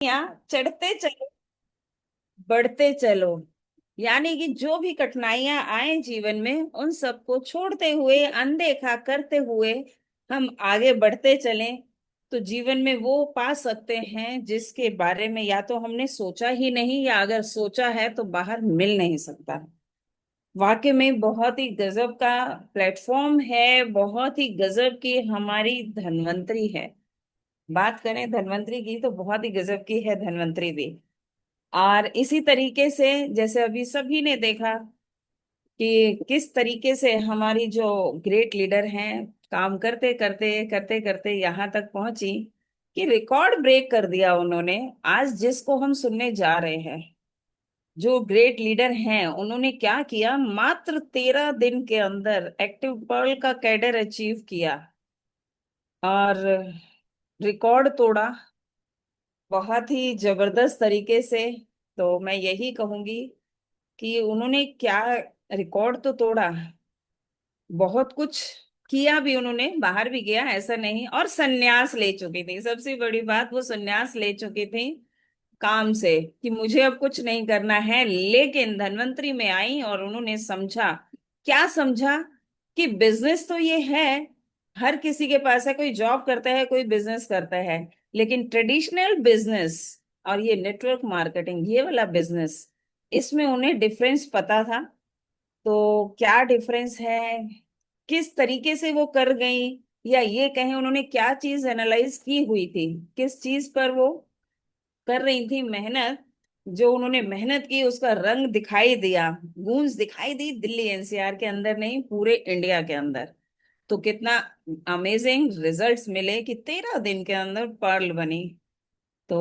यहाँ चढ़ते चलो, बढ़ते चलो। यानी कि जो भी कठिनाइयां आए जीवन में, उन सबको छोड़ते हुए, अनदेखा करते हुए हम आगे बढ़ते चलें, तो जीवन में वो पा सकते हैं जिसके बारे में या तो हमने सोचा ही नहीं, या अगर सोचा है तो बाहर मिल नहीं सकता। वाकई में बहुत ही गजब का प्लेटफॉर्म है, बहुत ही गजब की हमारी धन्वंतरी है। बात करें धन्वंतरी की, तो बहुत ही गजब की है धन्वंतरी भी। और इसी तरीके से जैसे अभी सभी ने देखा कि किस तरीके से हमारी जो ग्रेट लीडर हैं, काम करते करते करते करते यहाँ तक पहुंची कि रिकॉर्ड ब्रेक कर दिया उन्होंने। आज जिसको हम सुनने जा रहे हैं, जो ग्रेट लीडर हैं, उन्होंने क्या किया, मात्र 13 दिन के अंदर एक्टिव पर्ल का कैडर अचीव किया और रिकॉर्ड तोड़ा बहुत ही जबरदस्त तरीके से। तो मैं यही कहूंगी कि उन्होंने क्या रिकॉर्ड तो तोड़ा, बहुत कुछ किया भी, उन्होंने बाहर भी गया ऐसा नहीं, और संन्यास ले चुकी थी। सबसे बड़ी बात, वो संन्यास ले चुकी थी काम से कि मुझे अब कुछ नहीं करना है। लेकिन धनवंतरी में आई और उन्होंने समझा, क्या समझा, कि बिजनेस तो ये है, हर किसी के पास है, कोई जॉब करता है, कोई बिजनेस करता है, लेकिन ट्रेडिशनल बिजनेस और ये नेटवर्क मार्केटिंग, ये वाला बिजनेस, इसमें उन्हें डिफरेंस पता था। तो क्या डिफरेंस है, किस तरीके से वो कर गई, या ये कहें उन्होंने क्या चीज एनालाइज की हुई थी, किस चीज पर वो कर रही थी मेहनत, जो उन्होंने मेहनत की उसका रंग दिखाई दिया, गूंज दिखाई दी दिल्ली एनसीआर के अंदर नहीं, पूरे इंडिया के अंदर। तो कितना अमेजिंग रिजल्ट्स मिले कि 13 दिन के अंदर पर्ल बनी। तो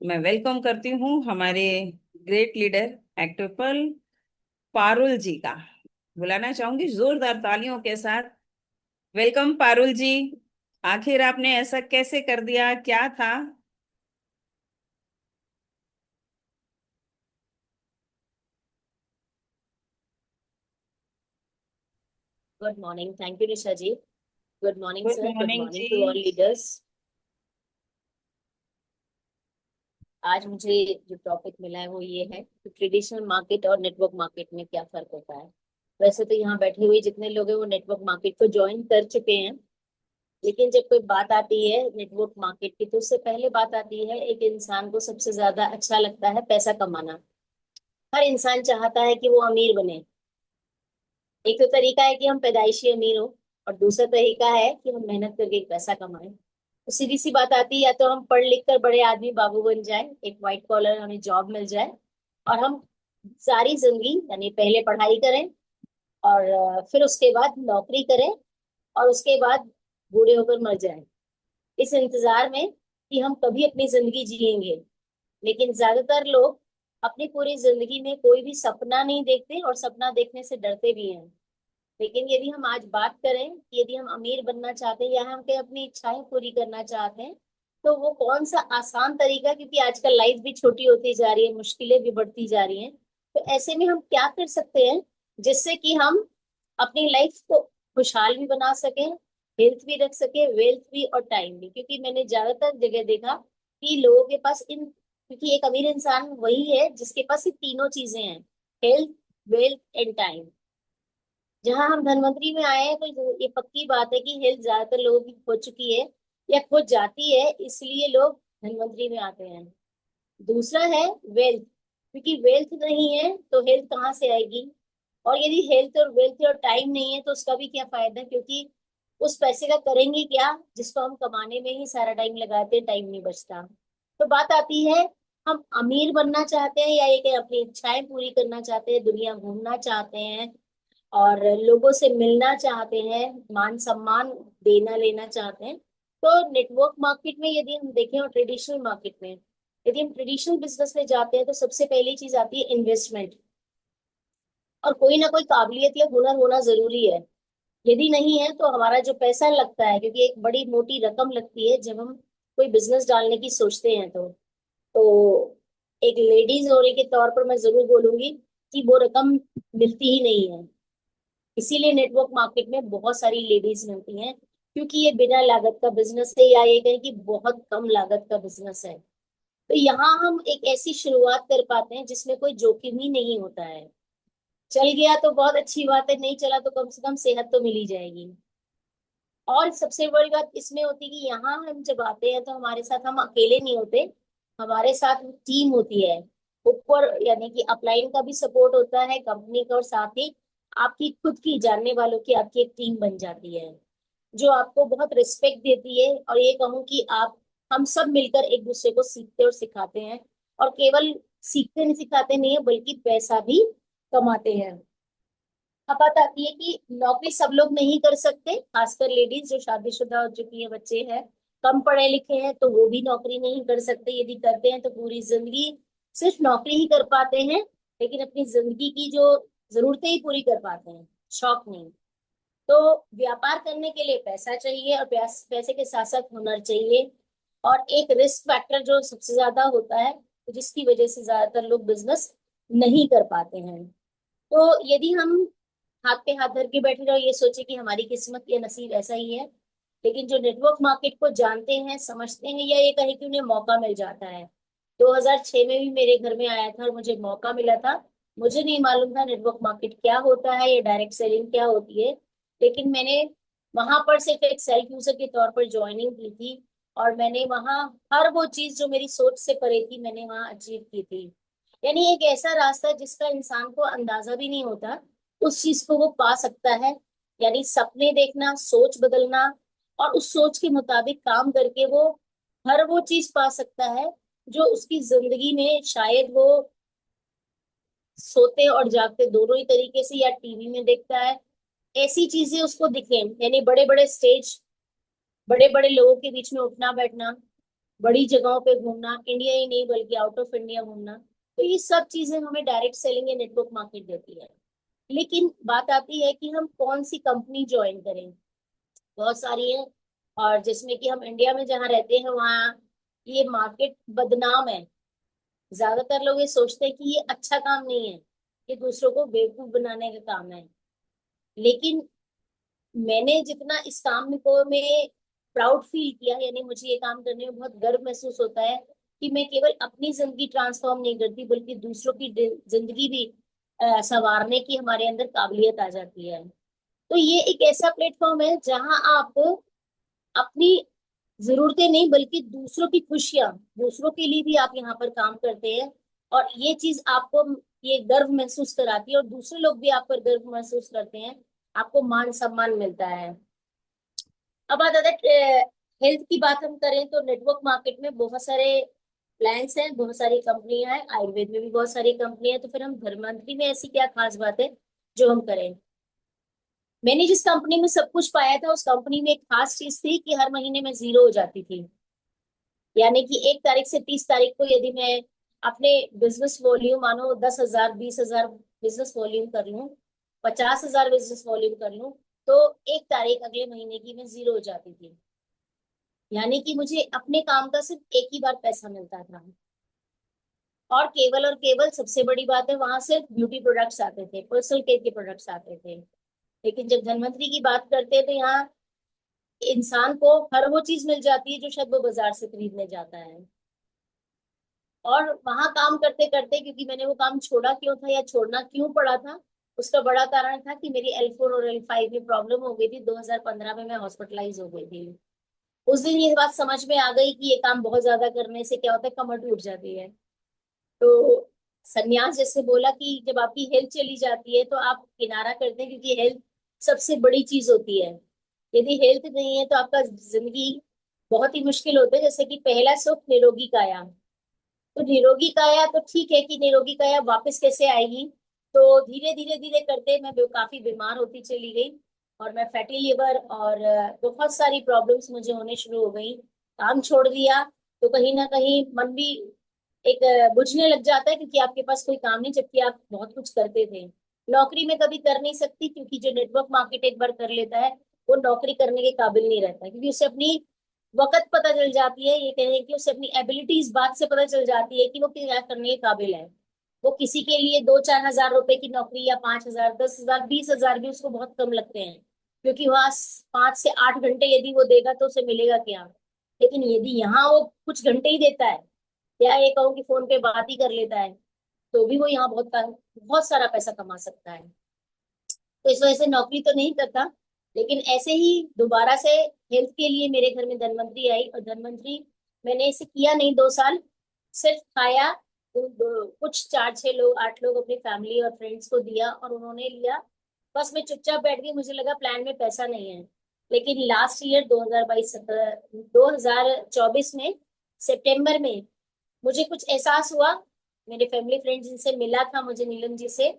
मैं वेलकम करती हूँ हमारे ग्रेट लीडर एक्टर पर्ल पारुल जी का, बुलाना चाहूंगी जोरदार तालियों के साथ। वेलकम पारुल जी। आखिर आपने ऐसा कैसे कर दिया, क्या था? Good morning. Thank you, Nisha ji. Good morning, good sir. Good morning morning जी। to all leaders. आज मुझे जो टॉपिक मिला है वो ये है कि ट्रेडिशनल मार्केट और नेटवर्क मार्केट में क्या फर्क होता है। वैसे तो यहाँ बैठे हुए जितने लोग हैं वो नेटवर्क मार्केट को ज्वाइन कर चुके हैं, लेकिन जब कोई बात आती है नेटवर्क मार्केट की तो उससे पहले बात आती है एक इंसान को सबसे ज्यादा अच्छा लगता है पैसा कमाना। हर इंसान चाहता है कि वो अमीर बने। एक तो तरीका है कि हम पैदाइशी अमीर हो, और दूसरा तरीका है कि हम मेहनत करके पैसा कमाएं। तो सीधी सी बात आती है, या तो हम पढ़ लिख कर बड़े आदमी बाबू बन जाए, एक व्हाइट कॉलर हमें जॉब मिल जाए, और हम सारी जिंदगी यानी पहले पढ़ाई करें और फिर उसके बाद नौकरी करें, और उसके बाद बूढ़े होकर मर जाएं इस इंतजार में कि हम कभी अपनी जिंदगी जिएंगे। लेकिन ज्यादातर लोग अपनी पूरी जिंदगी में कोई भी सपना नहीं देखते और सपना देखने से डरते भी हैं। लेकिन यदि हम आज बात करें कि यदि हम अमीर बनना चाहते हैं या हम कहीं अपनी इच्छाएं पूरी करना चाहते हैं, तो वो कौन सा आसान तरीका, क्योंकि आजकल लाइफ भी छोटी होती जा रही है, मुश्किलें भी बढ़ती जा रही हैं, तो ऐसे में हम क्या कर सकते हैं जिससे कि हम अपनी लाइफ को खुशहाल भी बना सकें, हेल्थ भी रख सके, वेल्थ भी और टाइम भी। क्योंकि मैंने ज्यादातर जगह देखा कि लोगों के पास इन, क्योंकि एक अमीर इंसान वही है जिसके पास ये तीनों चीजें हैं, हेल्थ, वेल्थ एंड टाइम। जहां हम धनवंतरी में आए हैं तो ये पक्की बात है कि हेल्थ ज्यादातर लोगों की खो चुकी है या खो जाती है, इसलिए लोग धनवंतरी में आते हैं। दूसरा है वेल्थ, क्योंकि वेल्थ नहीं है तो हेल्थ कहाँ से आएगी, और यदि हेल्थ और वेल्थ और टाइम नहीं है तो उसका भी क्या फायदा, क्योंकि उस पैसे का करेंगे क्या जिसको हम कमाने में ही सारा टाइम लगाते हैं, टाइम नहीं बचता। तो बात आती है, हम अमीर बनना चाहते हैं या ये कि अपनी इच्छाएं पूरी करना चाहते हैं, दुनिया घूमना चाहते हैं और लोगों से मिलना चाहते हैं, मान सम्मान देना लेना चाहते हैं। तो नेटवर्क मार्केट में यदि हम देखें और ट्रेडिशनल मार्केट में, यदि हम ट्रेडिशनल बिजनेस में जाते हैं तो सबसे पहली चीज आती है इन्वेस्टमेंट, और कोई ना कोई काबिलियत या हुनर होना जरूरी है। यदि नहीं है तो हमारा जो पैसा लगता है, क्योंकि एक बड़ी मोटी रकम लगती है जब हम कोई बिजनेस डालने की सोचते हैं, तो एक लेडीज होने के तौर पर मैं जरूर बोलूंगी कि वो रकम मिलती ही नहीं है। इसीलिए नेटवर्क मार्केट में बहुत सारी लेडीज मिलती हैं, क्योंकि ये बिना लागत का बिजनेस है, या ये कहें कि बहुत कम लागत का बिजनेस है। तो यहाँ हम एक ऐसी शुरुआत कर पाते हैं जिसमें कोई जोखिम ही नहीं होता है। चल गया तो बहुत अच्छी बात है, नहीं चला तो कम से कम सेहत तो मिल ही जाएगी। और सबसे बड़ी बात इसमें होती है कि यहाँ हम जब आते हैं तो हमारे साथ हम अकेले नहीं होते, हमारे साथ टीम होती है ऊपर, यानी कि अपलाइन का भी सपोर्ट होता है, कंपनी का, और साथ ही आपकी खुद की जानने वालों की आपकी एक टीम बन जाती है जो आपको बहुत रिस्पेक्ट देती है। और ये कहूँ कि आप, हम सब मिलकर एक दूसरे को सीखते और सिखाते हैं, और केवल सीखते नहीं सिखाते नहीं है बल्कि पैसा भी कमाते हैं। अब बात आती है कि नौकरी सब लोग नहीं कर सकते, खासकर लेडीज जो शादीशुदा हो चुकी है, बच्चे हैं, कम पढ़े लिखे हैं, तो वो भी नौकरी नहीं कर सकते। यदि करते हैं तो पूरी जिंदगी सिर्फ नौकरी ही कर पाते हैं, लेकिन अपनी जिंदगी की जो जरूरतें ही पूरी कर पाते हैं, शौक नहीं। तो व्यापार करने के लिए पैसा चाहिए, और पैसे के साथ साथ हुनर चाहिए, और एक रिस्क फैक्टर जो सबसे ज्यादा होता है, जिसकी वजह से ज्यादातर लोग बिजनेस नहीं कर पाते हैं। तो यदि हम हाथ पे हाथ धर के बैठे रहो, ये सोचे कि हमारी किस्मत या नसीब ऐसा ही है, लेकिन जो नेटवर्क मार्केट को जानते हैं, समझते हैं, या ये कहे कि उन्हें मौका मिल जाता है। 2006 में भी मेरे घर में आया था और मुझे मौका मिला था। मुझे नहीं मालूम था नेटवर्क मार्केट क्या होता है या डायरेक्ट सेलिंग क्या होती है, लेकिन मैंने वहां पर सिर्फ एक सेल्फ यूजर के तौर पर ज्वाइनिंग की थी, और मैंने वहां हर वो चीज जो मेरी सोच से परे थी मैंने वहां अचीव की थी। यानी एक ऐसा रास्ता जिसका इंसान को अंदाजा भी नहीं होता, उस चीज को वो पा सकता है। यानी सपने देखना, सोच बदलना, और उस सोच के मुताबिक काम करके वो हर वो चीज पा सकता है जो उसकी जिंदगी में शायद वो सोते और जागते दोनों ही तरीके से या टीवी में देखता है, ऐसी चीजें उसको दिखे। यानी बड़े बड़े स्टेज, बड़े बड़े लोगों के बीच में उठना बैठना, बड़ी जगहों पे घूमना, इंडिया ही नहीं बल्कि आउट ऑफ इंडिया घूमना, तो ये सब चीजें हमें डायरेक्ट सेलिंग या नेटवर्क मार्केट देती है। लेकिन बात आती है कि हम कौन सी कंपनी ज्वाइन करें। बहुत सारी है, और जिसमें कि हम इंडिया में जहाँ रहते हैं वहाँ ये मार्केट बदनाम है। ज्यादातर लोग ये सोचते हैं कि ये अच्छा काम नहीं है, ये दूसरों को बेवकूफ बनाने का काम है। लेकिन मैंने जितना इस काम को में प्राउड फील किया, यानी मुझे ये काम करने में बहुत गर्व महसूस होता है कि मैं केवल अपनी जिंदगी ट्रांसफॉर्म नहीं करती बल्कि दूसरों की जिंदगी भी संवारने की हमारे अंदर काबिलियत आ जाती है। तो ये एक ऐसा प्लेटफॉर्म है जहां आप अपनी जरूरतें नहीं बल्कि दूसरों की खुशियां, दूसरों के लिए भी आप यहाँ पर काम करते हैं, और ये चीज आपको ये गर्व महसूस कराती है, और दूसरे लोग भी आप पर गर्व महसूस करते हैं, आपको मान सम्मान मिलता है। अब बात आता है हेल्थ की, बात हम करें तो नेटवर्क मार्केट में बहुत सारे प्लान्स हैं, बहुत सारी कंपनियां हैं, आयुर्वेद में भी बहुत सारी कंपनियां हैं, तो फिर हम धर्मांतरी में ऐसी क्या खास बात है जो हम करें। मैंने जिस कंपनी में सब कुछ पाया था उस कंपनी में एक खास चीज थी कि हर महीने में जीरो हो जाती थी। यानी कि 1 तारीख से 30 तारीख को यदि मैं अपने बिजनेस वॉल्यूम मानो 10,000 20,000 बिजनेस वॉल्यूम कर लूं, 50,000 बिजनेस वॉल्यूम कर लूं, तो 1 तारीख अगले महीने की मैं जीरो हो जाती थी। यानी कि मुझे अपने काम का सिर्फ एक ही बार पैसा मिलता था, और केवल सबसे बड़ी बात है वहां सिर्फ ब्यूटी प्रोडक्ट्स आते थे, पर्सनल केयर के प्रोडक्ट्स आते थे। लेकिन जब धनवंतरी की बात करते हैं तो यहाँ इंसान को हर वो चीज मिल जाती है जो शायद वो बाजार से खरीदने जाता है। और वहां काम करते करते, क्योंकि मैंने वो काम छोड़ा क्यों था या छोड़ना क्यों पड़ा था, उसका बड़ा कारण था कि मेरी L4 और L5 में प्रॉब्लम हो गई थी। 2015 में मैं हॉस्पिटलाइज हो गई थी। उस दिन ये बात समझ में आ गई कि ये काम बहुत ज्यादा करने से क्या होता है, कमर टूट जाती है। तो संन्यास जैसे बोला कि जब आपकी हेल्थ चली जाती है तो आप किनारा करते हैं, क्योंकि हेल्थ सबसे बड़ी चीज होती है। यदि हेल्थ नहीं है तो आपका जिंदगी बहुत ही मुश्किल होता है। जैसे कि पहला सुख निरोगी काया, तो निरोगी काया तो ठीक है कि निरोगी काया वापस कैसे आएगी। तो धीरे धीरे धीरे करते मैं काफी बीमार होती चली गई, और मैं फैटी लिवर और बहुत सारी प्रॉब्लम्स मुझे होने शुरू हो गई। काम छोड़ दिया तो कहीं ना कहीं मन भी एक बुझने लग जाता है, क्योंकि आपके पास कोई काम नहीं जबकि आप बहुत कुछ करते थे। नौकरी में कभी कर नहीं सकती, क्योंकि जो नेटवर्क मार्केट एक बार कर लेता है वो नौकरी करने के काबिल नहीं रहता, क्योंकि उसे अपनी वक्त पता चल जाती है, ये कहें कि उसे अपनी एबिलिटीज बात से पता चल जाती है कि वो क्या करने के काबिल है। वो किसी के लिए 2-4 हजार रुपए की नौकरी या 5,000 10,000 20,000 भी उसको बहुत कम लगते हैं, क्योंकि वहां 5 से 8 घंटे यदि वो देगा तो उसे मिलेगा क्या। लेकिन यदि यहाँ वो कुछ घंटे ही देता है या ये कहूँ कि फोन पे बात ही कर लेता है, तो भी वो यहाँ बहुत सारा पैसा कमा सकता है। तो इस वजह से नौकरी तो नहीं करता, लेकिन ऐसे ही दोबारा से हेल्थ के लिए मेरे घर में धनवंतरी आई, और धनवंतरी मैंने इसे किया नहीं 2 साल, सिर्फ खाया। कुछ 4-6 लोग 8 लोग अपनी फैमिली और फ्रेंड्स को दिया और उन्होंने लिया। बस मैं चुपचाप बैठ गई, मुझे लगा प्लान में पैसा नहीं है। लेकिन लास्ट ईयर 2024 में सितंबर में मुझे कुछ एहसास हुआ। मेरे फैमिली फ्रेंड्स जिनसे मिला था मुझे, नीलम जी से,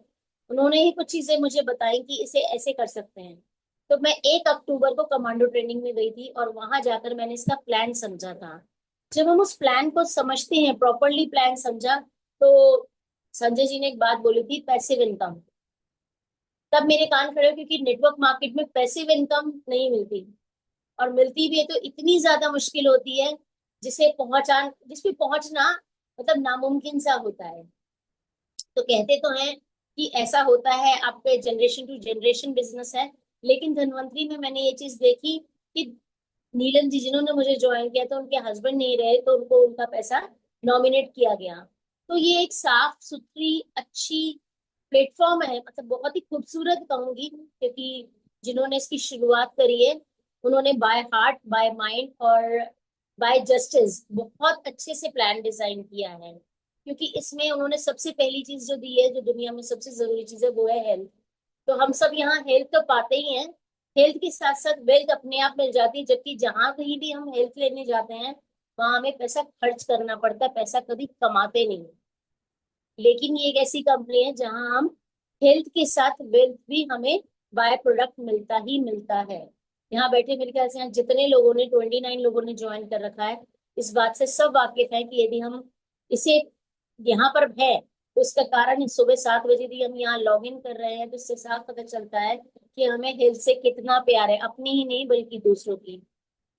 उन्होंने ही कुछ चीजें मुझे बताई कि इसे ऐसे कर सकते हैं। तो मैं 1 अक्टूबर को कमांडो ट्रेनिंग में गई थी और वहां जाकर मैंने इसका प्लान समझा था। जब हम उस प्लान को समझते हैं, प्रॉपरली प्लान समझा, तो संजय जी ने एक बात बोली थी, पैसिव इनकम। तब मेरे कान खड़े हुए, क्योंकि नेटवर्क मार्केट में पैसिव इनकम नहीं मिलती, और मिलती भी है तो इतनी ज्यादा मुश्किल होती है जिस पे पहुंचना मतलब नामुमकिन सा होता है। तो कहते तो हैं कि ऐसा होता है, आपके जनरेशन टू जनरेशन बिजनेस है। लेकिन धनवंतरी में मैंने ये चीज देखी कि नीलम जी जिन्होंने मुझे ज्वाइन किया था, उनके हस्बैंड नहीं रहे, तो उनको उनका पैसा नॉमिनेट किया गया। तो ये एक साफ सुथरी अच्छी प्लेटफॉर्म है, मतलब बहुत ही खूबसूरत कहूंगी, क्योंकि जिन्होंने इसकी शुरुआत करी है, उन्होंने बाय हार्ट, बाय माइंड और बाय जस्टिस बहुत अच्छे से प्लान डिजाइन किया है। क्योंकि इसमें उन्होंने सबसे पहली चीज जो दी है, जो दुनिया में सबसे जरूरी चीज है, वो है हेल्थ। तो हम सब यहाँ हेल्थ तो पाते ही हैं, हेल्थ के साथ साथ वेल्थ अपने आप मिल जाती है। जबकि जहां कहीं भी हम हेल्थ लेने जाते हैं, वहां हमें पैसा खर्च करना पड़ता है, पैसा कभी कमाते नहीं। लेकिन ये एक ऐसी कंपनी है जहां हम हेल्थ के साथ वेल्थ भी हमें बाय प्रोडक्ट मिलता ही मिलता है। यहाँ बैठे मेरे ख्याल से यहाँ जितने लोगों ने 29 लोगों ने ज्वाइन कर रखा है, इस बात से सब वाकिफ है कि यदि हम इसे यहाँ पर है, तो उसका कारण सुबह 7 बजे भी हम यहाँ लॉग इन कर रहे हैं, तो इससे साफ पता चलता है कि हमें हेल्थ से कितना प्यार है, अपनी ही नहीं बल्कि दूसरों की।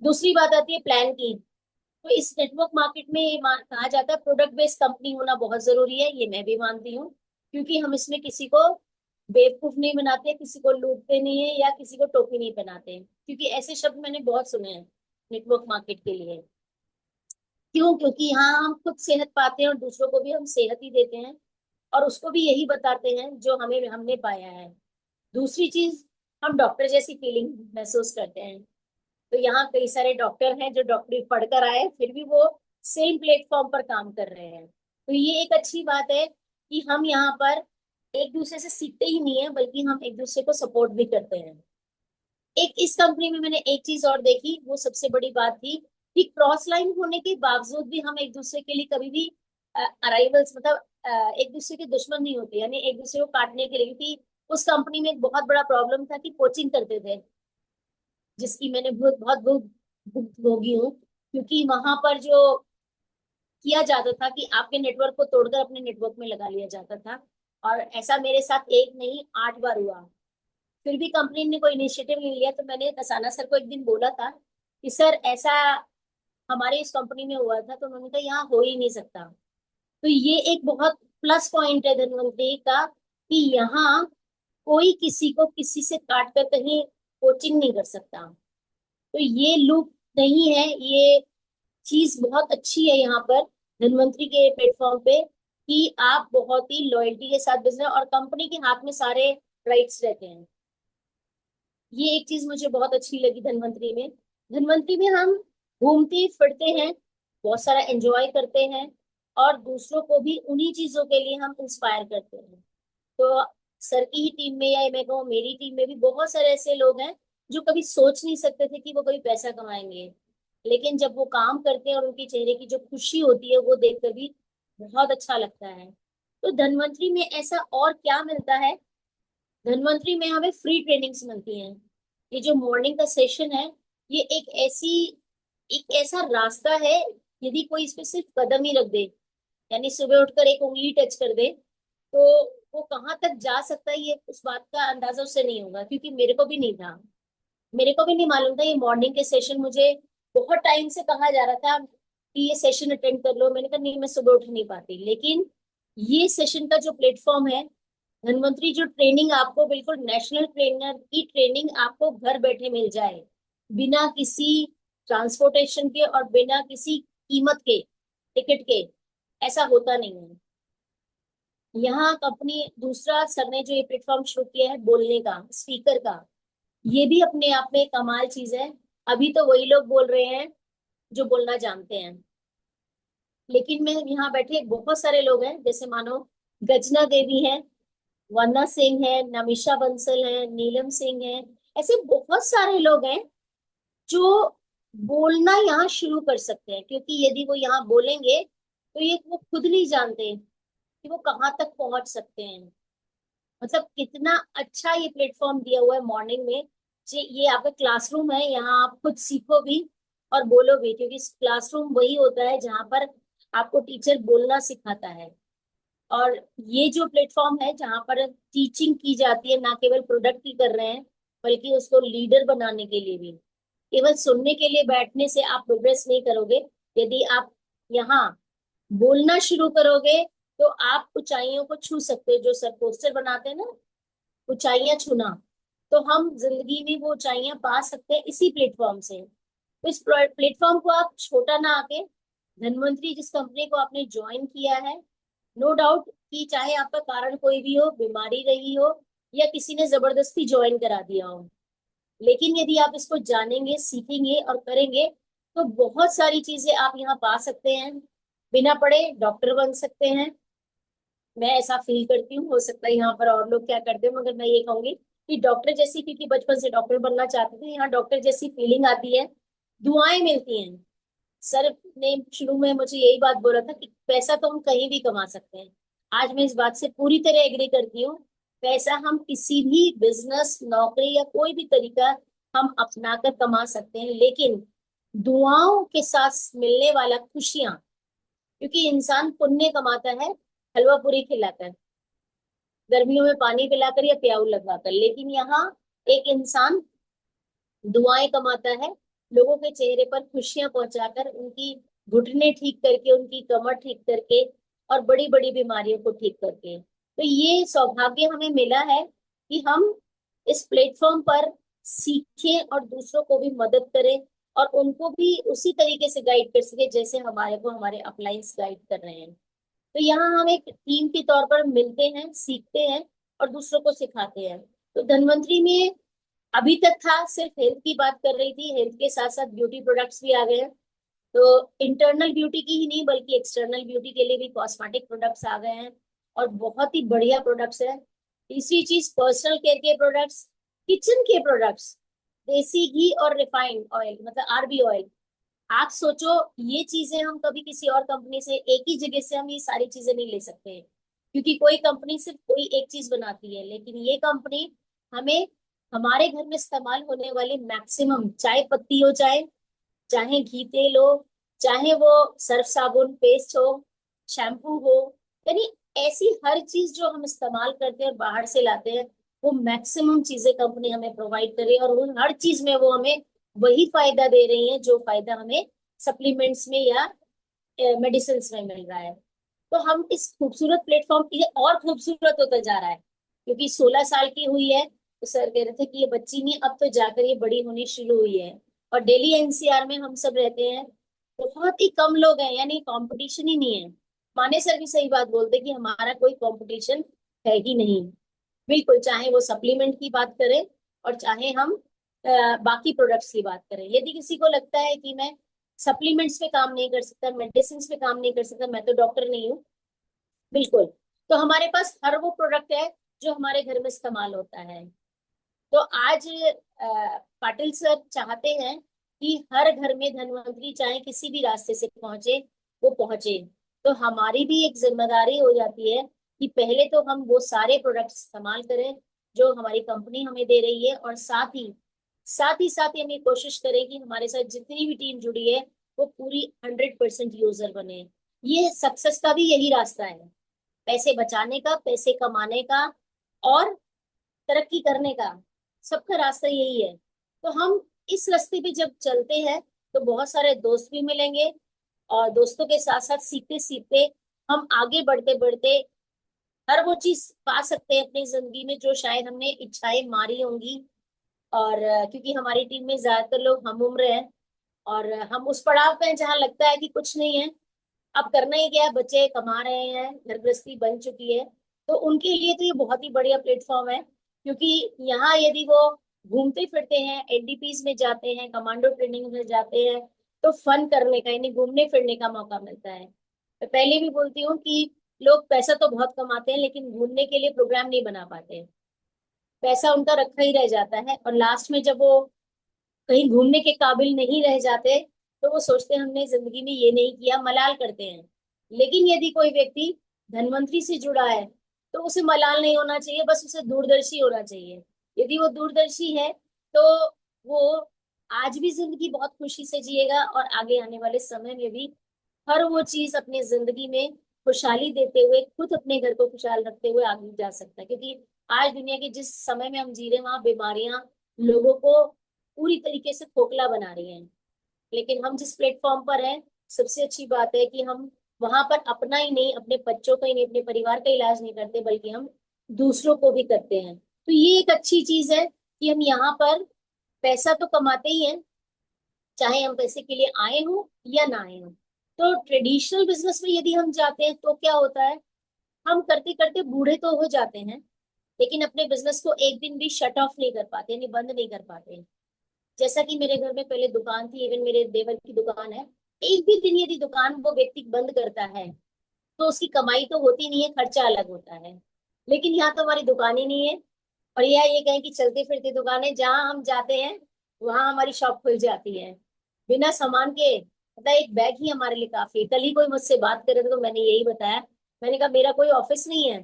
दूसरी बात आती है प्लान की। तो इस नेटवर्क मार्केट में ये कहा जाता है प्रोडक्ट बेस्ड कंपनी होना बहुत जरूरी है, ये मैं भी मानती हूँ। क्योंकि हम इसमें किसी को बेवकूफ नहीं बनाते, किसी को लूटते नहीं है, या किसी को टोपी नहीं पहनाते हैं। क्योंकि ऐसे शब्द मैंने बहुत सुने हैं नेटवर्क मार्केट के लिए। क्यों? क्योंकि यहाँ हम खुद सेहत पाते हैं और दूसरों को भी हम सेहत ही देते हैं, और उसको भी यही बताते हैं जो हमें हमने पाया है। दूसरी चीज, हम डॉक्टर जैसी फीलिंग महसूस करते हैं। तो यहाँ कई सारे डॉक्टर हैं जो डॉक्टरी पढ़कर आए, फिर भी वो सेम प्लेटफॉर्म पर काम कर रहे हैं। तो ये एक अच्छी बात है कि हम यहाँ पर एक दूसरे से सीखते ही नहीं है, बल्कि हम एक दूसरे को सपोर्ट भी करते हैं। एक इस कंपनी में मैंने एक चीज और देखी, वो सबसे बड़ी बात थी कि क्रॉस लाइन होने के बावजूद भी हम एक दूसरे के लिए कभी भी अराइवल्स, मतलब एक दूसरे के दुश्मन नहीं होते, यानी एक दूसरे को काटने के लिए। क्योंकि उस कंपनी में एक बहुत बड़ा प्रॉब्लम था कि कोचिंग करते थे, जिसकी मैंने बहुत बहुत बहुत भुगत भोगी हूँ। क्योंकि वहां पर जो किया जाता था कि आपके नेटवर्क को तोड़कर अपने नेटवर्क में लगा लिया जाता था, और ऐसा मेरे साथ एक नहीं 8 बार हुआ। फिर भी कंपनी ने कोई इनिशिएटिव नहीं लिया, तो मैंने कसाना सर को एक दिन बोला था कि सर ऐसा हमारे इस कंपनी में हुआ था। तो उन्होंने कहा यहाँ हो ही नहीं सकता। तो ये एक बहुत प्लस पॉइंट है धनवंतरी का, कि यहाँ कोई किसी को किसी से काट कर कहीं कोचिंग नहीं कर सकता। तो ये लूप नहीं है, ये चीज बहुत अच्छी है यहाँ पर धनवंतरी के प्लेटफॉर्म पे, कि आप बहुत ही लॉयल्टी के साथ बिजनेस, और कंपनी के हाथ में सारे राइट्स रहते हैं। ये एक चीज मुझे बहुत अच्छी लगी धनवंतरी में। धनवंतरी में हम घूमते फिरते हैं, बहुत सारा एंजॉय करते हैं, और दूसरों को भी उन्हीं चीजों के लिए हम इंस्पायर करते हैं। तो सर की ही टीम में, या मैं कहूँ मेरी टीम में भी बहुत सारे ऐसे लोग हैं जो कभी सोच नहीं सकते थे कि वो कभी पैसा कमाएंगे। लेकिन जब वो काम करते हैं और उनके चेहरे की जो खुशी होती है, वो देखकर भी बहुत अच्छा लगता है। तो धनवंतरी में ऐसा और क्या मिलता है? धनवंतरी में हमें फ्री ट्रेनिंग्स मिलती हैं। ये जो मॉर्निंग का सेशन है, ये एक ऐसा रास्ता है, यदि कोई इस पे सिर्फ कदम ही रख दे, यानी सुबह उठकर एक उंगली टच कर दे, तो वो कहाँ तक जा सकता है, ये उस बात का अंदाजा उससे नहीं होगा। क्योंकि मेरे को भी नहीं था, मेरे को भी नहीं मालूम था। ये मॉर्निंग के सेशन मुझे बहुत टाइम से कहा जा रहा था कि ये सेशन अटेंड कर लो, मैंने कहा नहीं, मैं सुबह उठ नहीं पाती। लेकिन ये सेशन का जो प्लेटफॉर्म है, धनवंतरी जो ट्रेनिंग आपको बिल्कुल नेशनल ट्रेनर की ट्रेनिंग आपको घर बैठे मिल जाए, बिना किसी ट्रांसपोर्टेशन के और बिना किसी कीमत के, टिकट के, ऐसा होता नहीं है। यहाँ कंपनी दूसरा सर ने जो ये प्लेटफॉर्म शुरू किया है बोलने का, स्पीकर का, ये भी अपने आप में एक कमाल चीज है। अभी तो वही लोग बोल रहे हैं जो बोलना जानते हैं, लेकिन मैं यहाँ बैठे बहुत सारे लोग हैं, जैसे मानो गजना देवी है, वन्ना सिंह है, नमिशा बंसल है, नीलम सिंह है, ऐसे बहुत सारे लोग हैं जो बोलना यहाँ शुरू कर सकते हैं, क्योंकि यदि वो यहाँ बोलेंगे तो ये वो खुद नहीं जानते कि वो कहाँ तक पहुंच सकते हैं। मतलब कितना अच्छा ये प्लेटफॉर्म दिया हुआ है मॉर्निंग में। ये आपका क्लासरूम है, यहाँ आप खुद सीखो भी और बोलो भी, क्योंकि क्लासरूम वही होता है जहाँ पर आपको टीचर बोलना सिखाता है। और ये जो प्लेटफॉर्म है जहाँ पर टीचिंग की जाती है, ना केवल प्रोडक्ट ही कर रहे हैं बल्कि उसको लीडर बनाने के लिए भी। केवल सुनने के लिए बैठने से आप प्रोग्रेस नहीं करोगे। यदि आप यहाँ बोलना शुरू करोगे तो आप ऊंचाइयों को छू सकते हो। जो सर पोस्टर बनाते हैं ना, ऊंचाइयां छूना, तो हम जिंदगी में वो ऊंचाइयां पा सकते हैं इसी प्लेटफॉर्म से। तो इस प्लेटफॉर्म को आप छोटा ना आके, धनवंतरी जिस कंपनी को आपने ज्वाइन किया है, नो डाउट कि चाहे आपका कारण कोई भी हो, बीमारी रही हो या किसी ने जबरदस्ती ज्वाइन करा दिया हो, लेकिन यदि आप इसको जानेंगे, सीखेंगे और करेंगे तो बहुत सारी चीजें आप यहाँ पा सकते हैं। बिना पढ़े डॉक्टर बन सकते हैं। मैं ऐसा फील करती हूँ, हो सकता है यहाँ पर और लोग क्या करते हो, मगर मैं ये कहूंगी कि डॉक्टर जैसी, क्योंकि बचपन से डॉक्टर बनना चाहते थे, यहाँ डॉक्टर जैसी फीलिंग आती है, दुआएं मिलती हैं। सर ने शुरू में मुझे यही बात बोला था कि पैसा तो हम कहीं भी कमा सकते हैं। आज मैं इस बात से पूरी तरह एग्री करती हूँ। पैसा हम किसी भी बिजनेस, नौकरी या कोई भी तरीका हम अपना कर कमा सकते हैं, लेकिन दुआओं के साथ मिलने वाला खुशियां, क्योंकि इंसान पुण्य कमाता है हलवा पूरी खिलाकर, गर्मियों में पानी पिलाकर या प्याऊ लगवाकर, लेकिन यहाँ एक इंसान दुआएं कमाता है, लोगों के चेहरे पर खुशियां पहुंचाकर, उनकी घुटने ठीक करके, उनकी कमर ठीक करके और बड़ी बड़ी बीमारियों को ठीक करके। तो ये सौभाग्य हमें मिला है कि हम इस प्लेटफॉर्म पर सीखें और दूसरों को भी मदद करें और उनको भी उसी तरीके से गाइड कर सके जैसे हमारे को हमारे अपलाइंस गाइड कर रहे हैं। तो यहाँ हम एक टीम के तौर पर मिलते हैं, सीखते हैं और दूसरों को सिखाते हैं। तो धनवंतरी में अभी तक था सिर्फ हेल्थ की बात कर रही थी, हेल्थ के साथ साथ ब्यूटी प्रोडक्ट्स भी आ गए हैं। तो इंटरनल ब्यूटी की ही नहीं बल्कि एक्सटर्नल ब्यूटी के लिए भी कॉस्मेटिक प्रोडक्ट्स आ गए हैं और बहुत ही बढ़िया प्रोडक्ट्स है। तीसरी चीज पर्सनल केयर के प्रोडक्ट्स, किचन के प्रोडक्ट्स, देसी घी और रिफाइंड ऑयल, मतलब आरबी ऑयल। आप सोचो, ये चीजें हम कभी किसी और कंपनी से, एक ही जगह से हम ये सारी चीजें नहीं ले सकते हैं, क्योंकि कोई कंपनी सिर्फ कोई एक चीज बनाती है, लेकिन ये कंपनी हमें हमारे घर में इस्तेमाल होने वाली मैक्सिमम, चाय पत्ती हो, चाहे चाहे घी तेल हो, चाहे वो सर्फ साबुन पेस्ट हो, शैम्पू हो, यानी ऐसी हर चीज जो हम इस्तेमाल करते हैं और बाहर से लाते हैं, वो मैक्सिमम चीजें कंपनी हमें प्रोवाइड कर रही है और वो हर चीज में वो हमें वही फायदा दे रही है जो फायदा हमें सप्लीमेंट्स में या मेडिसिन में मिल रहा है। तो हम इस खूबसूरत प्लेटफॉर्म, ये और खूबसूरत होता जा रहा है क्योंकि 16 साल की हुई है, तो सर कह रहे थे कि ये बच्ची नहीं, अब तो जाकर ये बड़ी होनी शुरू हुई है। और दिल्ली एनसीआर में हम सब रहते हैं, बहुत ही कम लोग हैं, यानी कंपटीशन ही नहीं है। माने सर भी सही बात बोलते कि हमारा कोई कंपटीशन है ही नहीं। बिल्कुल, चाहे वो सप्लीमेंट की बात करें और चाहे हम बाकी प्रोडक्ट्स की बात करें। यदि किसी को लगता है कि मैं सप्लीमेंट्स पे काम नहीं कर सकता, मेडिसिन पे काम नहीं कर सकता, मैं तो डॉक्टर नहीं हूँ, बिल्कुल, तो हमारे पास हर वो प्रोडक्ट है जो हमारे घर में इस्तेमाल होता है। तो आज पाटिल सर चाहते हैं कि हर घर में धनवंतरी चाहे किसी भी रास्ते से पहुंचे, वो पहुंचे। तो हमारी भी एक जिम्मेदारी हो जाती है कि पहले तो हम वो सारे प्रोडक्ट्स इस्तेमाल करें जो हमारी कंपनी हमें दे रही है, और साथ ही हम ये कोशिश करें कि हमारे साथ जितनी भी टीम जुड़ी है वो पूरी 100% यूजर बने। ये सक्सेस का भी यही रास्ता है, पैसे बचाने का, पैसे कमाने का और तरक्की करने का, सबका रास्ता यही है। तो हम इस रास्ते पे जब चलते हैं तो बहुत सारे दोस्त भी मिलेंगे और दोस्तों के साथ साथ सीखते सीखते हम आगे बढ़ते बढ़ते हर वो चीज पा सकते हैं अपनी जिंदगी में जो शायद हमने इच्छाएं मारी होंगी। और क्योंकि हमारी टीम में ज्यादातर लोग हम उम्र हैं और हम उस पड़ाव पे हैं जहाँ लगता है कि कुछ नहीं है, अब करना ही क्या है, बच्चे कमा रहे हैं, घर गृहस्थी बन चुकी है, तो उनके लिए तो ये बहुत ही बढ़िया प्लेटफॉर्म है। क्योंकि यहाँ यदि वो घूमते फिरते हैं, एनडीपीज में जाते हैं, कमांडो ट्रेनिंग में जाते हैं, तो फन करने का यानी घूमने फिरने का मौका मिलता है। मैं पहले भी बोलती हूँ कि लोग पैसा तो बहुत कमाते हैं लेकिन घूमने के लिए प्रोग्राम नहीं बना पाते, पैसा उनका रखा ही रह जाता है, और लास्ट में जब वो कहीं घूमने के काबिल नहीं रह जाते तो वो सोचते हैं हमने जिंदगी में ये नहीं किया, मलाल करते हैं। लेकिन यदि कोई व्यक्ति धनवंतरी से जुड़ा है तो उसे मलाल नहीं होना चाहिए, बस उसे दूरदर्शी होना चाहिए। यदि वो दूरदर्शी है तो वो आज भी जिंदगी बहुत खुशी से जिएगा, और आगे आने वाले समय में भी हर वो चीज अपनी जिंदगी में खुशहाली देते हुए, खुद अपने घर को खुशहाल रखते हुए आगे जा सकता है। क्योंकि आज दुनिया के जिस समय में हम जी रहे हैं वहां बीमारियां लोगों को पूरी तरीके से खोखला बना रही हैं। लेकिन हम जिस प्लेटफॉर्म पर हैं, सबसे अच्छी बात है कि हम वहां पर अपना ही नहीं, अपने बच्चों का ही नहीं, अपने परिवार का इलाज नहीं करते, बल्कि हम दूसरों को भी करते हैं। तो ये एक अच्छी चीज है कि हम यहाँ पर पैसा तो कमाते ही हैं, चाहे हम पैसे के लिए आए हों या ना आए हों। तो ट्रेडिशनल बिजनेस में यदि हम जाते हैं तो क्या होता है, हम करते करते बूढ़े तो हो जाते हैं, लेकिन अपने बिजनेस को एक दिन भी शट ऑफ नहीं कर पाते, यानी बंद नहीं कर पाते। जैसा कि मेरे घर में पहले दुकान थी, इवन मेरे देवर की दुकान है, एक भी दिन यदि दुकान वो व्यक्ति बंद करता है तो उसकी कमाई तो होती नहीं है, खर्चा अलग होता है। लेकिन यहाँ तो हमारी दुकान ही नहीं है, और यह ये कहें कि चलती फिरती दुकान है, जहां हम जाते हैं वहां हमारी शॉप खुल जाती है बिना सामान के। मतलब एक बैग ही हमारे लिए काफी है। कल ही कोई मुझसे बात करे तो मैंने यही बताया, मैंने कहा मेरा कोई ऑफिस नहीं है,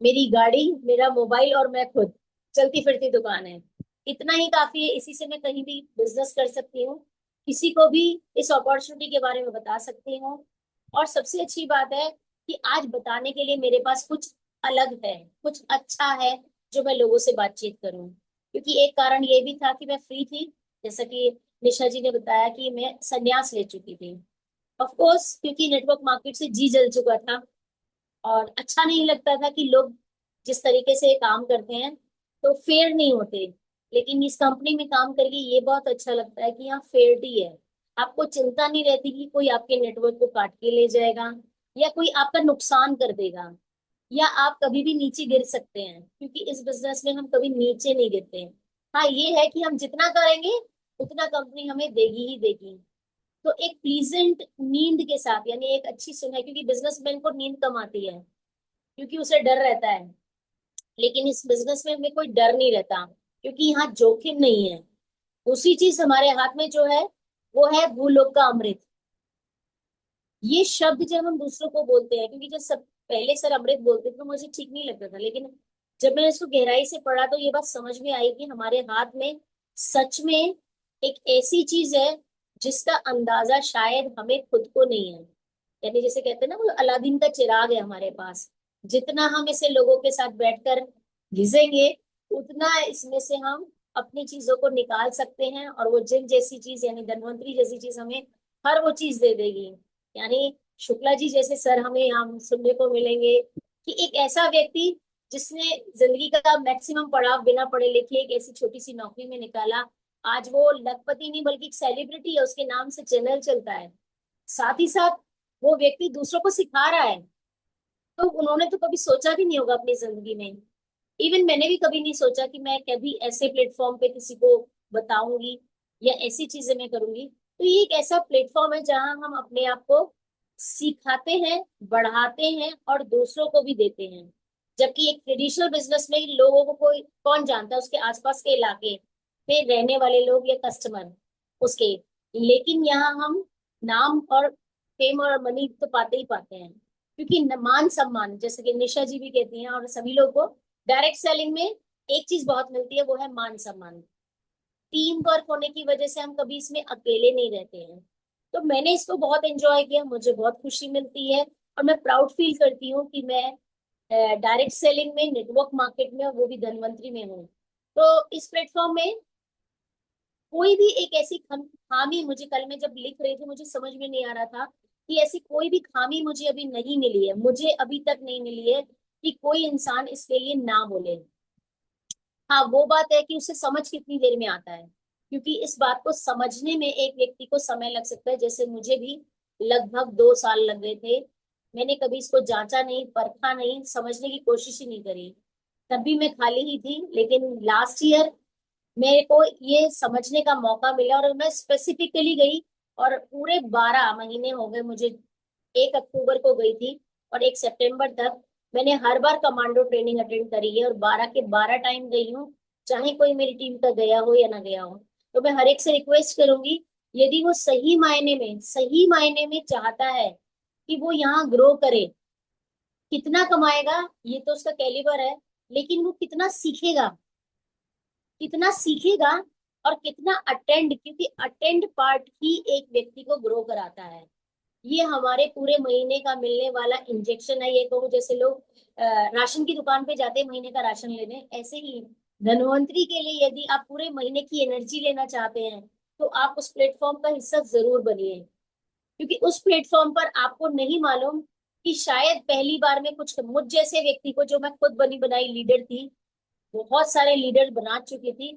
मेरी गाड़ी, मेरा मोबाइल और मैं खुद, चलती फिरती दुकान है, इतना ही काफी है। इसी से मैं कहीं भी बिजनेस कर सकती हूँ, किसी को भी इस अपॉर्चुनिटी के बारे में बता सकती हूँ। और सबसे अच्छी बात है कि आज बताने के लिए मेरे पास कुछ अलग है, कुछ अच्छा है, जो मैं लोगों से बातचीत करूं। क्योंकि एक कारण ये भी था कि मैं फ्री थी, जैसा कि निशा जी ने बताया कि मैं संन्यास ले चुकी थी। ऑफ कोर्स, क्योंकि नेटवर्क मार्केट से जी जल चुका था, और अच्छा नहीं लगता था कि लोग जिस तरीके से काम करते हैं तो फेयर नहीं होते। लेकिन इस कंपनी में काम करके ये बहुत अच्छा लगता है कि यहाँ फेयरिटी है। आपको चिंता नहीं रहती कि कोई आपके नेटवर्क को काट के ले जाएगा या कोई आपका नुकसान कर देगा, या आप कभी भी नीचे गिर सकते हैं, क्योंकि इस बिजनेस में हम कभी नीचे नहीं गिरते हैं। हाँ, ये है कि हम जितना करेंगे उतना कंपनी हमें देगी ही देगी। तो एक प्लीजेंट नींद के साथ, यानी एक अच्छी सुबह, क्योंकि बिजनेसमैन को नींद कम आती है क्योंकि उसे डर रहता है। लेकिन इस बिजनेस में हमें कोई डर नहीं रहता, क्योंकि यहाँ जोखिम नहीं है। दूसरी चीज हमारे हाथ में जो है वो है भूलोक का अमृत। ये शब्द जब हम दूसरों को बोलते हैं, क्योंकि जब सब पहले सर अमृत बोलते थे तो मुझे ठीक नहीं लगता था, लेकिन जब मैंने इसको गहराई से पढ़ा तो ये बात समझ में आई कि हमारे हाथ में सच में एक ऐसी चीज है जिसका अंदाजा शायद हमें खुद को नहीं है। यानी जैसे कहते हैं ना, वो अलादीन का चिराग है हमारे पास। जितना हम इसे लोगों के साथ बैठकर घिसेंगे, उतना इसमें से हम अपनी चीजों को निकाल सकते हैं, और वो जिन जैसी चीज यानी धनवंतरी जैसी चीज हमें हर वो चीज दे देगी। यानी शुक्ला जी जैसे सर हमें यहाँ सुनने को मिलेंगे कि एक ऐसा व्यक्ति जिसने जिंदगी का मैक्सिमम पड़ाव बिना पढ़े लिखे एक ऐसी छोटी सी नौकरी में निकाला, आज वो लखपति नहीं बल्कि एक सेलिब्रिटी है, उसके नाम से चैनल चलता है। साथ ही साथ वो व्यक्ति दूसरों को सिखा रहा है। तो उन्होंने तो कभी सोचा भी नहीं होगा अपनी जिंदगी में, इवन मैंने भी कभी नहीं सोचा कि मैं कभी ऐसे प्लेटफॉर्म पे किसी को बताऊंगी या ऐसी चीजें मैं करूंगी। तो ये एक ऐसा प्लेटफॉर्म है जहां हम अपने आप को सिखाते हैं, बढ़ाते हैं और दूसरों को भी देते हैं। जबकि एक ट्रेडिशनल बिजनेस में लोगों को कोई कौन जानता है, उसके आसपास के इलाके में रहने वाले लोग या कस्टमर उसके। लेकिन यहाँ हम नाम और फेम और मनी तो पाते ही पाते हैं, क्योंकि मान सम्मान, जैसे कि निशा जी भी कहती हैं और सभी लोग को, डायरेक्ट सेलिंग में एक चीज बहुत मिलती है, वो है मान सम्मान। टीम वर्क होने की वजह से हम कभी इसमें अकेले नहीं रहते हैं। तो मैंने इसको बहुत एंजॉय किया, मुझे बहुत खुशी मिलती है, और मैं प्राउड फील करती हूँ कि मैं डायरेक्ट सेलिंग में, नेटवर्क मार्केट में, और वो भी धनवंतरी में हूँ। तो इस प्लेटफॉर्म में कोई भी एक ऐसी खामी, मुझे कल में जब लिख रही थी मुझे समझ में नहीं आ रहा था कि ऐसी कोई भी खामी मुझे अभी नहीं मिली है, मुझे अभी तक नहीं मिली है कि कोई इंसान इसके लिए ना बोले। हाँ, वो बात है कि उसे समझ कितनी देर में आता है, क्योंकि इस बात को समझने में एक व्यक्ति को समय लग सकता है, जैसे मुझे भी लगभग 2 साल लग गए थे। मैंने कभी इसको जांचा नहीं, परखा नहीं, समझने की कोशिश ही नहीं करी। तब भी मैं खाली ही थी, लेकिन लास्ट ईयर मेरे को ये समझने का मौका मिला और मैं स्पेसिफिकली गई। और पूरे 12 महीने हो गए मुझे। 1 अक्टूबर को गई थी और 1 सितंबर तक मैंने हर बार कमांडो ट्रेनिंग अटेंड करी है, और 12 के 12 टाइम गई हूँ, चाहे कोई मेरी टीम का गया हो या ना गया हो। तो मैं हर एक से रिक्वेस्ट करूंगी, यदि वो सही मायने में चाहता है कि वो यहाँ ग्रो करे, कितना कमाएगा ये तो उसका कैलिबर है, लेकिन वो कितना सीखेगा और कितना अटेंड, क्योंकि अटेंड पार्ट ही एक व्यक्ति को ग्रो कराता है। ये हमारे पूरे महीने का मिलने वाला इंजेक्शन है। ये कहूँ जैसे लोग राशन की दुकान पे जाते हैं महीने का राशन लेने, ऐसे ही धनवंतरी के लिए यदि आप पूरे महीने की एनर्जी लेना चाहते हैं, तो आप उस प्लेटफॉर्म का हिस्सा जरूर बनिए। क्योंकि उस प्लेटफॉर्म पर आपको नहीं मालूम कि शायद पहली बार में कुछ, मुझ जैसे व्यक्ति को, जो मैं खुद बनी बनाई लीडर थी, बहुत सारे लीडर बना चुकी थी,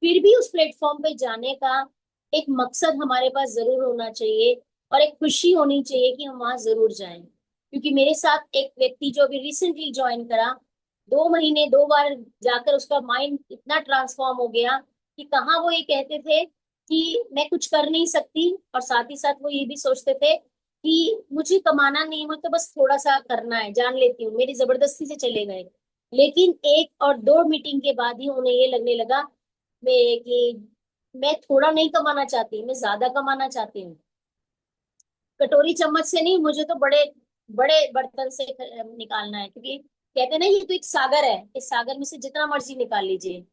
फिर भी उस प्लेटफॉर्म पे जाने का एक मकसद हमारे पास जरूर होना चाहिए और एक खुशी होनी चाहिए कि हम वहां जरूर जाएं। क्योंकि मेरे साथ एक व्यक्ति जो अभी रिसेंटली ज्वाइन करा, 2 महीने 2 बार जाकर उसका माइंड इतना ट्रांसफॉर्म हो गया कि कहाँ वो ये कहते थे कि मैं कुछ कर नहीं सकती, और साथ ही साथ वो ये भी सोचते थे कि मुझे कमाना नहीं, मुझे तो बस थोड़ा सा करना है, जान लेती हूँ, मेरी जबरदस्ती से चले गए। लेकिन 1 और 2 मीटिंग के बाद ही उन्हें ये लगने लगा कि मैं थोड़ा नहीं कमाना चाहती, मैं ज्यादा कमाना चाहती हूँ। कटोरी चम्मच से नहीं, मुझे तो बड़े बड़े बर्तन से निकालना है, क्योंकि कहते हैं ना, ये तो एक सागर है, इस सागर में से जितना मर्जी निकाल लीजिए।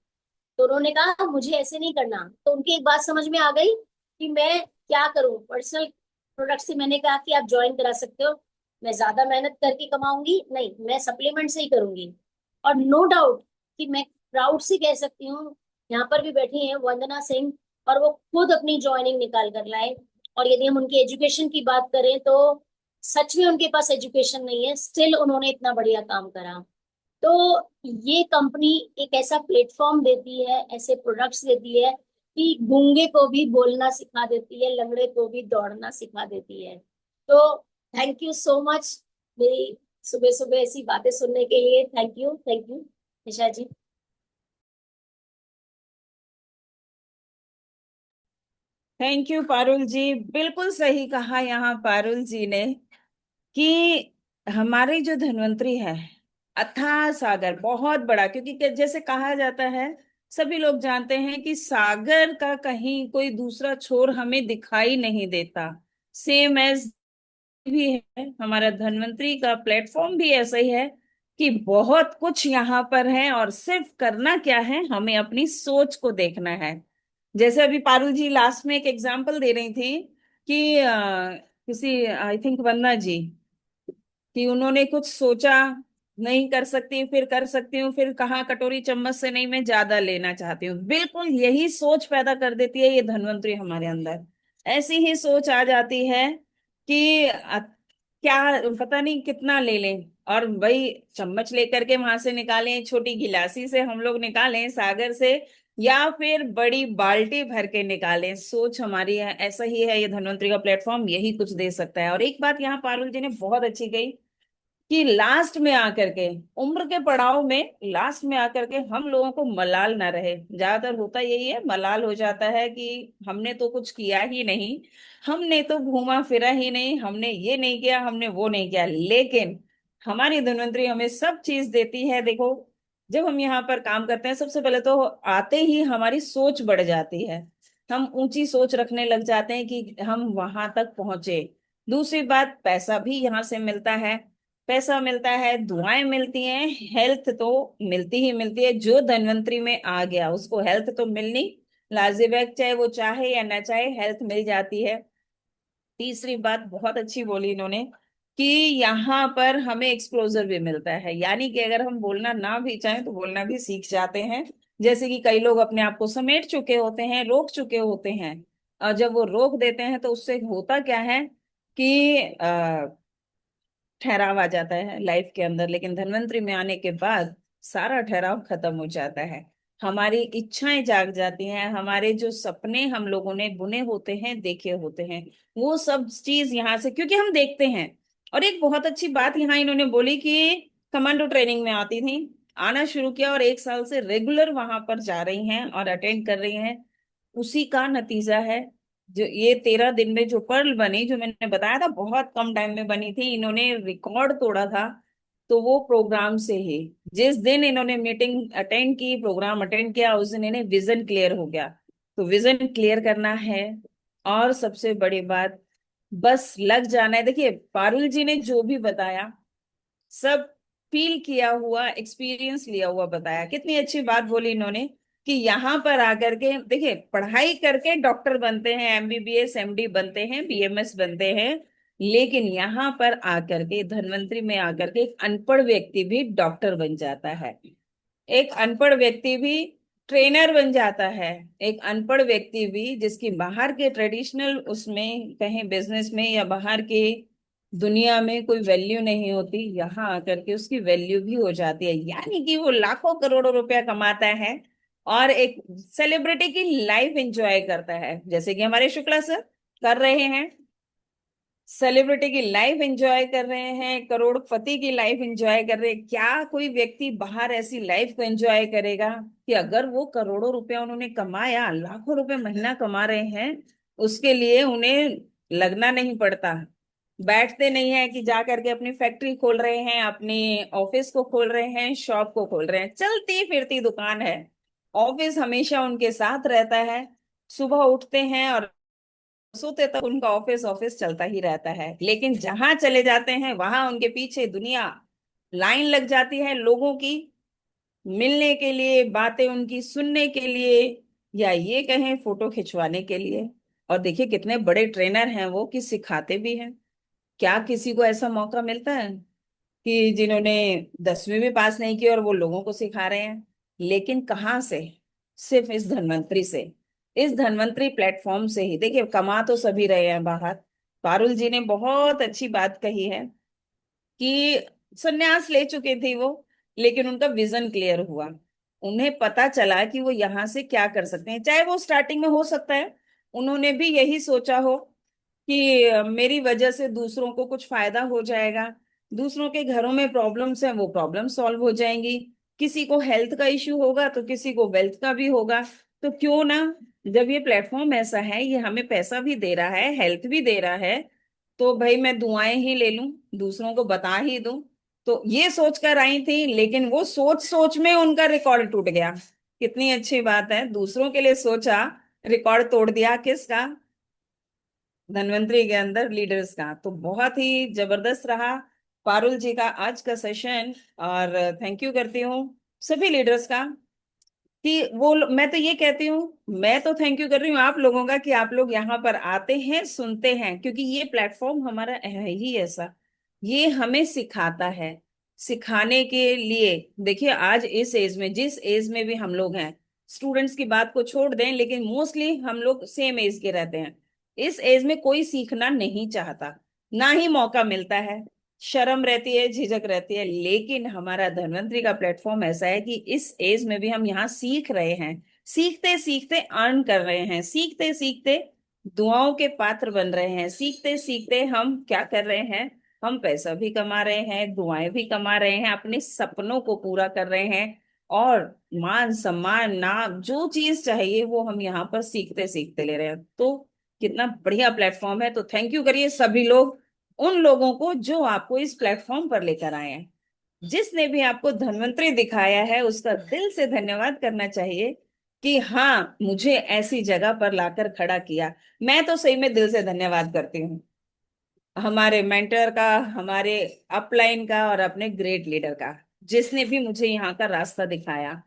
तो उन्होंने कहा मुझे ऐसे नहीं करना। तो उनकी एक बात समझ में आ गई कि मैं क्या करूं। पर्सनल प्रोडक्ट से मैंने कहा कि आप ज्वाइन करा सकते हो, मैं ज्यादा मेहनत करके कमाऊंगी नहीं, मैं सप्लीमेंट से ही करूंगी। और नो डाउट कि मैं प्राउड से कह सकती हूँ, यहाँ पर भी बैठी हैं वंदना सिंह, और वो खुद अपनी ज्वाइनिंग निकाल कर लाए। और यदि हम उनकी एजुकेशन की बात करें तो सच में उनके पास एजुकेशन नहीं है, स्टिल उन्होंने इतना बढ़िया काम करा। तो ये कंपनी एक ऐसा प्लेटफॉर्म देती है, ऐसे प्रोडक्ट्स देती है कि गूंगे को भी बोलना सिखा देती है, लंगड़े को भी दौड़ना सिखा देती है। तो थैंक यू सो मच, मेरी सुबह सुबह ऐसी बातें सुनने के लिए। Thank you Nisha ji. Thank you Parul ji, बिल्कुल सही कहा यहाँ पारुल जी ने कि हमारी जो धन्वंतरी है अथाह सागर बहुत बड़ा, क्योंकि जैसे कहा जाता है, सभी लोग जानते हैं कि सागर का कहीं कोई दूसरा छोर हमें दिखाई नहीं देता। सेम एज भी है, हमारा धन्वंतरी का प्लेटफॉर्म भी ऐसा ही है कि बहुत कुछ यहाँ पर है, और सिर्फ करना क्या है, हमें अपनी सोच को देखना है। जैसे अभी पारुल जी लास्ट में एक एग्जांपल दे रही थी कि किसी, आई थिंक वंदना जी, कि उन्होंने कुछ सोचा, नहीं कर सकती फिर कर सकती हूँ, फिर कहा कटोरी चम्मच से नहीं, मैं ज्यादा लेना चाहती हूँ। बिल्कुल यही सोच पैदा कर देती है ये धन्वंतरी हमारे अंदर। ऐसी ही सोच आ जाती है कि क्या पता नहीं कितना ले लें, और वही चम्मच लेकर के वहां से निकालें, छोटी गिलासी से हम लोग निकालें सागर से, या फिर बड़ी बाल्टी भर के निकालें। सोच हमारी है, ऐसा ही है ये धन्वंतरी का प्लेटफॉर्म, यही कुछ दे सकता है। और एक बात यहाँ पारुल जी ने बहुत अच्छी कही कि लास्ट में आकर के, उम्र के पड़ाव में लास्ट में आकर के हम लोगों को मलाल ना रहे। ज्यादातर होता यही है, मलाल हो जाता है कि हमने तो कुछ किया ही नहीं, हमने तो घूमा फिरा ही नहीं, हमने ये नहीं किया, हमने वो नहीं किया। लेकिन हमारी धन्वंतरी हमें सब चीज देती है। देखो, जब हम यहाँ पर काम करते हैं, सबसे पहले तो आते ही हमारी सोच बढ़ जाती है, हम ऊंची सोच रखने लग जाते हैं कि हम वहां तक पहुंचे। दूसरी बात, पैसा भी यहाँ से मिलता है, पैसा मिलता है, दुआएं मिलती हैं, हेल्थ तो मिलती ही मिलती है। जो धन्वंतरी में आ गया उसको हेल्थ तो मिलनी लाजिम है, चाहे वो चाहे या ना चाहे, हेल्थ मिल जाती है। तीसरी बात बहुत अच्छी बोली इन्होंने कि यहाँ पर हमें एक्सप्लोजर भी मिलता है, यानी कि अगर हम बोलना ना भी चाहें तो बोलना भी सीख जाते हैं। जैसे कि कई लोग अपने आप को समेट चुके होते हैं, रोक चुके होते हैं, और जब वो रोक देते हैं तो उससे होता क्या है कि ठहराव आ जाता है लाइफ के अंदर। लेकिन धन्वंतरी में आने के बाद सारा ठहराव खत्म हो जाता है। हमारी इच्छाएं जाग जाती हैं, हमारे जो सपने हम लोगों ने बुने होते हैं, देखे होते हैं, वो सब चीज यहाँ से, क्योंकि हम देखते हैं। और एक बहुत अच्छी बात यहाँ इन्होंने बोली कि कमांडो ट्रेनिंग में आती थी, आना शुरू किया और 1 साल से रेगुलर वहां पर जा रही हैं और अटेंड कर रही हैं। उसी का नतीजा है जो ये 13 दिन में जो पर्ल बनी, जो मैंने बताया था बहुत कम टाइम में बनी थी, इन्होंने रिकॉर्ड तोड़ा था। तो वो प्रोग्राम से ही, जिस दिन इन्होंने मीटिंग अटेंड की, प्रोग्राम अटेंड किया, उस दिन इन्हें विजन क्लियर हो गया। तो विजन क्लियर करना है, और सबसे बड़ी बात, बस लग जाना है। देखिए पारुल जी ने जो भी बताया, सब फील किया हुआ, एक्सपीरियंस लिया हुआ बताया। कितनी अच्छी बात बोली इन्होंने कि यहाँ पर आकर के देखिए, पढ़ाई करके डॉक्टर बनते हैं, एमबीबीएस एमडी बनते हैं, बीएमएस बनते हैं, लेकिन यहाँ पर आकर के, धन्वंतरी में आकर के, एक अनपढ़ व्यक्ति भी डॉक्टर बन जाता है, एक अनपढ़ व्यक्ति भी ट्रेनर बन जाता है, एक अनपढ़ व्यक्ति भी जिसकी बाहर के ट्रेडिशनल उसमें कहीं बिजनेस में या बाहर के दुनिया में कोई वैल्यू नहीं होती, यहाँ आकर के उसकी वैल्यू भी हो जाती है। यानी कि वो लाखों करोड़ों रुपया कमाता है और एक सेलिब्रिटी की लाइफ एंजॉय करता है, जैसे कि हमारे शुक्ला सर कर रहे हैं। सेलिब्रिटी की लाइफ एंजॉय कर रहे हैं, करोड़पति की लाइफ एंजॉय कर रहे हैं। क्या कोई व्यक्ति बाहर ऐसी लाइफ को एंजॉय करेगा कि अगर वो करोड़ों रुपया उन्होंने कमाया, लाखों रुपए महीना कमा रहे हैं, उसके लिए उन्हें लगना नहीं पड़ता, बैठते नहीं है कि जा करके अपनी फैक्ट्री खोल रहे हैं, अपनी ऑफिस को खोल रहे हैं, शॉप को खोल रहे हैं, चलती फिरती दुकान है। ऑफिस हमेशा उनके साथ रहता है, सुबह उठते हैं और सोते तक उनका ऑफिस ऑफिस चलता ही रहता है। लेकिन जहां चले जाते हैं वहां उनके पीछे दुनिया, लाइन लग जाती है लोगों की, मिलने के लिए, बातें उनकी सुनने के लिए, या ये कहें फोटो खिंचवाने के लिए। और देखिए कितने बड़े ट्रेनर हैं वो, कि सिखाते भी हैं। क्या किसी को ऐसा मौका मिलता है कि जिन्होंने 10वीं भी पास नहीं की और वो लोगों को सिखा रहे हैं? लेकिन कहाँ से? सिर्फ इस धन्वंतरी से, इस धन्वंतरी प्लेटफॉर्म से ही। देखिए कमा तो सभी रहे हैं बाहर। पारुल जी ने बहुत अच्छी बात कही है कि संन्यास ले चुके थे वो, लेकिन उनका विजन क्लियर हुआ, उन्हें पता चला कि वो यहाँ से क्या कर सकते हैं। चाहे वो स्टार्टिंग में हो सकता है उन्होंने भी यही सोचा हो कि मेरी वजह से दूसरों को कुछ फायदा हो जाएगा, दूसरों के घरों में प्रॉब्लम्स हैं वो प्रॉब्लम सॉल्व हो जाएंगी, किसी को हेल्थ का इश्यू होगा तो किसी को वेल्थ का भी होगा। तो क्यों ना, जब ये प्लेटफॉर्म ऐसा है, ये हमें पैसा भी दे रहा है, हेल्थ भी दे रहा है, तो भाई मैं दुआएं ही ले लूं, दूसरों को बता ही दूं। तो ये सोच कर आई थी, लेकिन वो सोच सोच में उनका रिकॉर्ड टूट गया। कितनी अच्छी बात है, दूसरों के लिए सोचा, रिकॉर्ड तोड़ दिया किसका? धन्वंतरी के अंदर लीडर्स का। तो बहुत ही जबरदस्त रहा पारुल जी का आज का सेशन। और थैंक यू करती हूँ सभी लीडर्स का, कि मैं तो ये कहती हूँ, मैं तो थैंक यू कर रही हूँ आप लोगों का कि आप लोग यहाँ पर आते हैं, सुनते हैं, क्योंकि ये प्लेटफॉर्म हमारा है ही ऐसा, ये हमें सिखाता है। सिखाने के लिए देखिए, आज इस एज में, जिस एज में भी हम लोग हैं, स्टूडेंट्स की बात को छोड़ दें, लेकिन मोस्टली हम लोग सेम एज के रहते हैं। इस एज में कोई सीखना नहीं चाहता, ना ही मौका मिलता है, शर्म रहती है, झिझक रहती है। लेकिन हमारा धन्वंतरी का प्लेटफॉर्म ऐसा है कि इस एज में भी हम यहाँ सीख रहे हैं, सीखते सीखते अर्न कर रहे हैं, सीखते सीखते दुआओं के पात्र बन रहे हैं, सीखते सीखते हम क्या कर रहे हैं, हम पैसा भी कमा रहे हैं, दुआएं भी कमा रहे हैं, अपने सपनों को पूरा कर रहे हैं, और मान सम्मान नाम जो चीज चाहिए वो हम यहाँ पर सीखते सीखते ले रहे हैं। तो कितना बढ़िया प्लेटफॉर्म है। तो थैंक यू करिए सभी लोग, उन लोगों को जो आपको इस प्लेटफॉर्म पर लेकर आए हैं, जिसने भी आपको धन्वंतरी दिखाया है, उसका दिल से धन्यवाद करना चाहिए कि हाँ मुझे ऐसी जगह पर लाकर खड़ा किया। मैं तो सही में दिल से धन्यवाद करती हूँ हमारे मेंटर का, हमारे अपलाइन का, और अपने ग्रेट लीडर का, जिसने भी मुझे यहाँ का रास्ता दिखाया,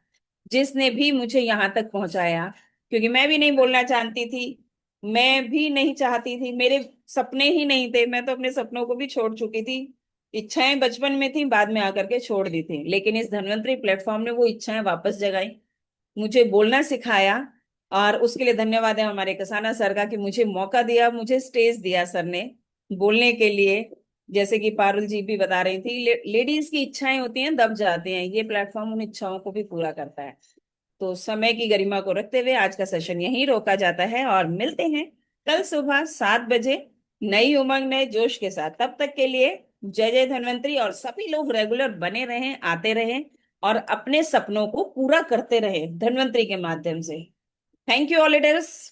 जिसने भी मुझे यहाँ तक पहुंचाया। क्योंकि मैं भी नहीं बोलना जानती थी, मैं भी नहीं चाहती थी, मेरे सपने ही नहीं थे, मैं तो अपने सपनों को भी छोड़ चुकी थी। इच्छाएं बचपन में थी, बाद में आकर के छोड़ दी थी, लेकिन इस धन्वंतरी प्लेटफॉर्म ने वो इच्छाएं वापस जगाई, मुझे बोलना सिखाया। और उसके लिए धन्यवाद है हमारे कसाना सर का कि मुझे मौका दिया, मुझे स्टेज दिया सर ने बोलने के लिए। जैसे कि पारुल जी भी बता रही थी, लेडीज की इच्छाएं होती हैं दब जाती हैं, ये प्लेटफॉर्म उन इच्छाओं को भी पूरा करता है। तो समय की गरिमा को रखते हुए आज का सेशन यहीं रोका जाता है और मिलते हैं कल सुबह 7 बजे नई उमंग नए जोश के साथ। तब तक के लिए जय जय धन्वंतरी, और सभी लोग रेगुलर बने रहें, आते रहें और अपने सपनों को पूरा करते रहें धन्वंतरी के माध्यम से। Thank you all leaders.